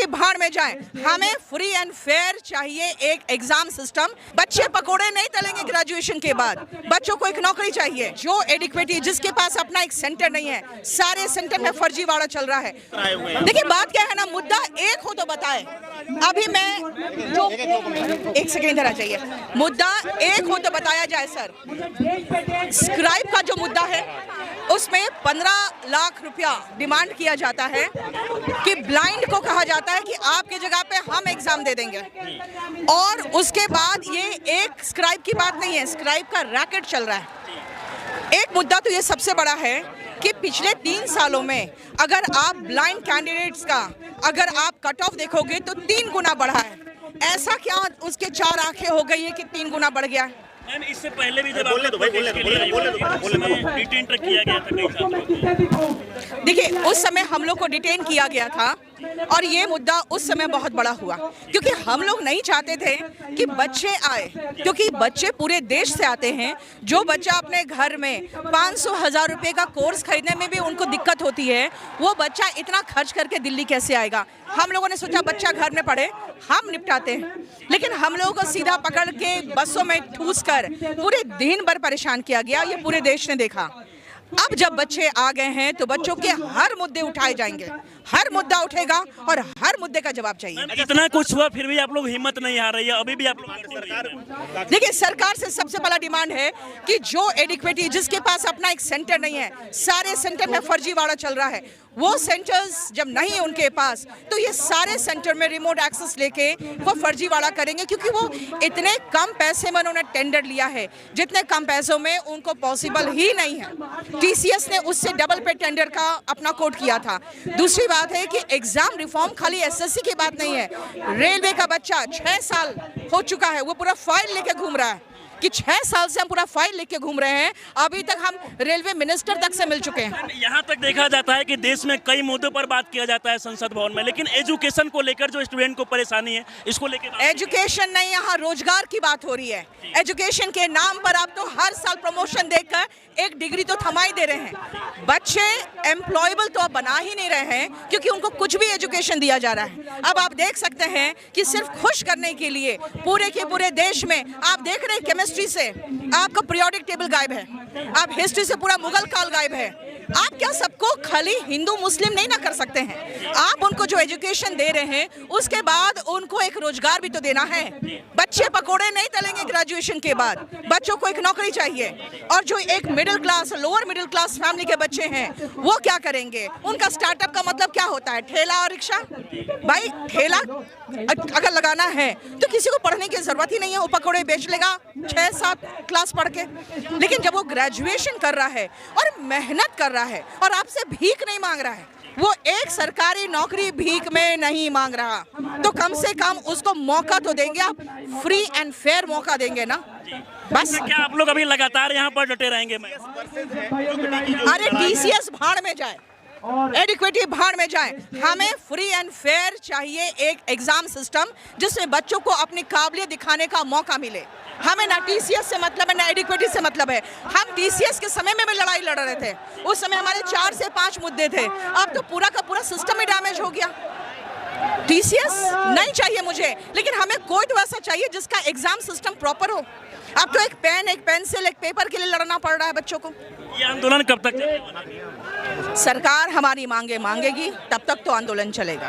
भाड़ में जाए। हमें फ्री एंड फेयर चाहिए एक एग्जाम सिस्टम। बच्चे पकोड़े नहीं तलेंगे ग्रेजुएशन के बाद, बच्चों को एक नौकरी चाहिए। जो एडिक्वेटी, जिसके पास अपना एक सेंटर नहीं है, सारे सेंटर में फर्जीवाड़ा चल रहा है। देखिए बात क्या है ना, मुद्दा एक हो तो बताए। अभी मैं जो एक सेकेंड इधर आ जाइए, मुद्दा एक हो तो बताया जाए सर। स्क्राइब का जो मुद्दा है उसमें 15 लाख रुपया डिमांड किया जाता है कि ब्लाइंड को कहा जाता है कि आपके जगह पे हम एग्जाम दे देंगे। और उसके बाद ये एक स्क्राइब की बात नहीं है, स्क्राइब का रैकेट चल रहा है। एक मुद्दा तो ये सबसे बड़ा है कि पिछले 3 सालों में अगर आप ब्लाइंड कैंडिडेट्स का अगर आप कट ऑफ देखोगे तो 3 गुना बढ़ा है। ऐसा क्या उसके 4 आंखें हो गई है कि 3 गुना बढ़ गया है? इससे पहले भी जब डिटेन किया गया था, देखिए उस समय हम लोग को डिटेन किया गया था और ये मुद्दा उस समय बहुत बड़ा हुआ क्योंकि हम लोग नहीं चाहते थे कि बच्चे आए, क्योंकि बच्चे पूरे देश से आते हैं। जो बच्चा अपने घर में 500,000 रुपए का कोर्स खरीदने में भी उनको दिक्कत होती है, वो बच्चा इतना खर्च करके दिल्ली कैसे आएगा? हम लोगों ने सोचा बच्चा घर में पढ़े, हम निपटाते हैं। लेकिन हम लोगों को सीधा पकड़ के बसों में ठूस कर पूरे दिन भर परेशान किया गया, ये पूरे देश ने देखा। अब जब बच्चे आ गए हैं तो बच्चों के हर मुद्दे उठाए जाएंगे, हर मुद्दा उठेगा और हर मुद्दे का जवाब चाहिए। इतना कुछ हुआ फिर भी आप लोग हिम्मत नहीं हार रही है, अभी भी आप लोग। देखिए सरकार से सबसे पहला डिमांड है कि जो एडिक्वेटी, जिसके पास अपना एक सेंटर नहीं है, सारे सेंटर में फर्जीवाड़ा चल रहा है, वो सेंटर्स जब नहीं है उनके पास तो ये सारे सेंटर में रिमोट एक्सेस लेके वो फर्जीवाड़ा करेंगे, क्योंकि वो इतने कम पैसे में उन्होंने टेंडर लिया है जितने कम पैसों में उनको पॉसिबल ही नहीं है। टीसीएस ने उससे डबल पे टेंडर का अपना कोट किया था। दूसरी बात है कि एग्जाम रिफॉर्म खाली एसएससी की बात नहीं है। रेलवे का बच्चा 6 साल हो चुका है, वो पूरा फाइल लेके घूम रहा है कि 6 साल से हम पूरा फाइल लेके घूम रहे हैं, अभी तक हम रेलवे मिनिस्टर तक से मिल चुके हैं। यहाँ तक देखा जाता है कि देश में कई मुद्दों पर बात किया जाता है संसद भवन में, लेकिन एजुकेशन को लेकर जो स्टूडेंट को परेशानी है इसको लेकर एजुकेशन नहीं, यहाँ रोजगार की बात हो रही है। एजुकेशन के नाम पर आप तो हर साल प्रमोशन देकर एक डिग्री तो थमाई दे रहे हैं। बच्चे एम्प्लॉयबल तो अब बना ही नहीं रहे हैं क्योंकि उनको कुछ भी एजुकेशन दिया जा रहा है। अब आप देख सकते हैं कि सिर्फ खुश करने के लिए पूरे के पूरे देश में आप देख रहे हैं केमिस्ट्री से आपका पीरियोडिक टेबल गायब है, आप हिस्ट्री से पूरा मुगल काल गायब है। आप क्या सबको खाली हिंदू मुस्लिम नहीं ना कर सकते हैं? आप उनको जो एजुकेशन दे रहे हैं उसके बाद उनको एक रोजगार भी तो देना है। बच्चे पकोड़े नहीं तलेंगे ग्रेजुएशन के बाद, बच्चों को एक नौकरी चाहिए। और जो एक middle class, lower middle class family के बच्चे हैं वो क्या करेंगे? उनका स्टार्टअप का मतलब क्या होता है? ठेला और रिक्शा। भाई ठेला अगर लगाना है तो किसी को पढ़ने की जरूरत ही नहीं है, वो पकोड़े बेच लेगा 6-7 क्लास पढ़ के। लेकिन जब वो ग्रेजुएशन कर रहा है और मेहनत कर रहा है और आपसे भीख नहीं मांग रहा है, वो एक सरकारी नौकरी भीख में नहीं मांग रहा, तो कम से कम उसको मौका तो देंगे आप, फ्री एंड फेयर मौका देंगे ना। बस क्या आप लोग अभी लगातार यहाँ पर डटे रहेंगे? अरे टीसीएस भाड़ में जाए, एडिक्वेटी भाड़ में जाए। हमें फ्री एंड फेयर चाहिए एक एग्जाम सिस्टम जिसमें बच्चों को अपनी काबिलियत दिखाने का मौका मिले। हमें ना टीसीएस से मतलब है ना एडिक्वेटी से मतलब है। हम टीसीएस के समय में भी लड़ाई लड़ रहे थे, उस समय हमारे 4 से 5 मुद्दे थे, अब तो पूरा का पूरा सिस्टम ही डैमेज हो गया। टीसीएस नहीं चाहिए मुझे, लेकिन हमें कोई तो ऐसा चाहिए जिसका एग्जाम सिस्टम प्रॉपर हो। अब तो एक पेन, एक पेंसिल, एक पेपर के लिए लड़ना पड़ रहा है बच्चों को। ये आंदोलन कब तक चलेगा? सरकार हमारी मांगे मांगेगी, तब तक तो आंदोलन चलेगा।